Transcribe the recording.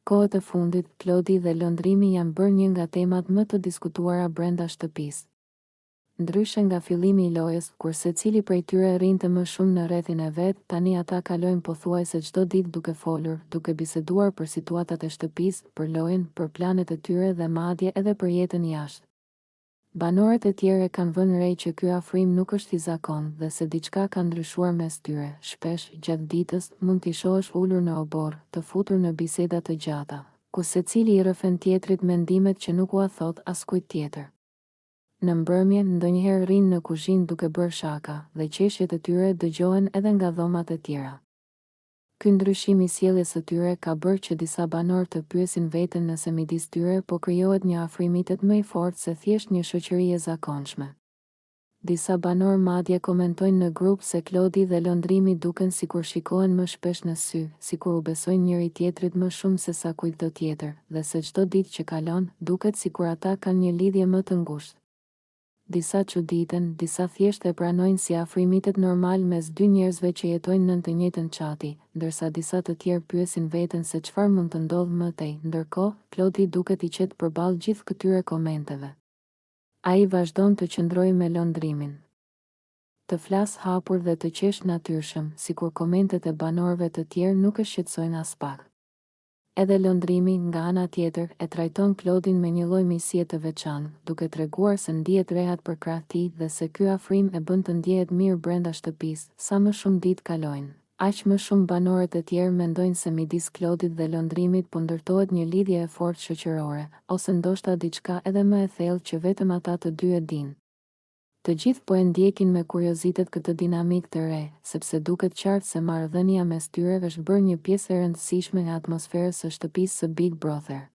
Kohët e fundit, Klodi dhe lëndrimi janë bërë një nga temat më të diskutuara brenda shtëpisë. Ndryshe nga fillimi i lojës, kur secili prej tyre rrinte më shumë në rrethin e vet, tani ata kalojnë pothuajse çdo ditë duke folur, duke biseduar për situatat e shtëpisë, për lojën, për planet e tyre dhe madje edhe për jetën jashtë. Banorët e tjerë kanë vënë re që ky afrim nuk është i zakontë dhe se diçka ka ndryshuar mes tyre. Shpesh, gjatë ditës, mund t'i shohësh ulur në obor, të futur në biseda të gjata, ku secili i rrëfen tjetrit mendimet që nuk ua thot askujt tjetër. Në mbrëmje, ndonjëherë rrinë në kuzhinë duke bërë shaka, dhe qeshjet e tyre dëgjohen edhe nga dhomat e tjera. Ky ndryshim i sjelljes së tyre ka bërë që disa banorë të pyesin veten nëse midis tyre po krijohet një afrimitet më i fortë se thjesht një shoqëri e zakonshme. Disa banorë madje komentojnë në grup se Klodi dhe lëndrimi duken sikur shikohen më shpesh në sy, sikur u besojnë njëri tjetrit më shumë se sa kujtdo tjetër, dhe se çdo ditë që kalon, duket sikur ata kanë një lidhje më të ngushtë. Disa çuditen, disa thjesht e pranojnë si afrimitet normal mes dy njerëzve që jetojnë nën të njëjtën çati, ndërsa disa të tjerë pyesin veten se çfarë mund të ndodhë më tej. Ndërkohë, Klodi duket i qetë përballë gjithë këtyre komenteve. Ai vazhdon të qëndrojë me lëndrimin. Të flas hapur dhe të qesh natyrshëm, sikur komentet e banorëve të tjerë nuk e shqetësojnë as pak. Edhe lëndrimi, nga ana tjetër, e trajton Klodin me një lloj misie të veçantë, duke treguar se ndihet rehat për krah tij dhe se ky afrim e bën të ndjehet mirë brenda shtëpisë. Sa më shumë ditë kalojnë, aq më shumë banorët e tjerë mendojnë se midis Klodit dhe lëndrimit po ndërtohet një lidhje e fortë shoqërore, ose ndoshta diçka edhe më e thellë që vetëm ata të dy e dinë. Të gjithë po e ndjekin me kuriozitet këtë dinamik të re, sepse duket qartë se marrëdhënia mes tyre është bërë një pjesë e rëndësishme e atmosferës së shtëpisë së Big Brother.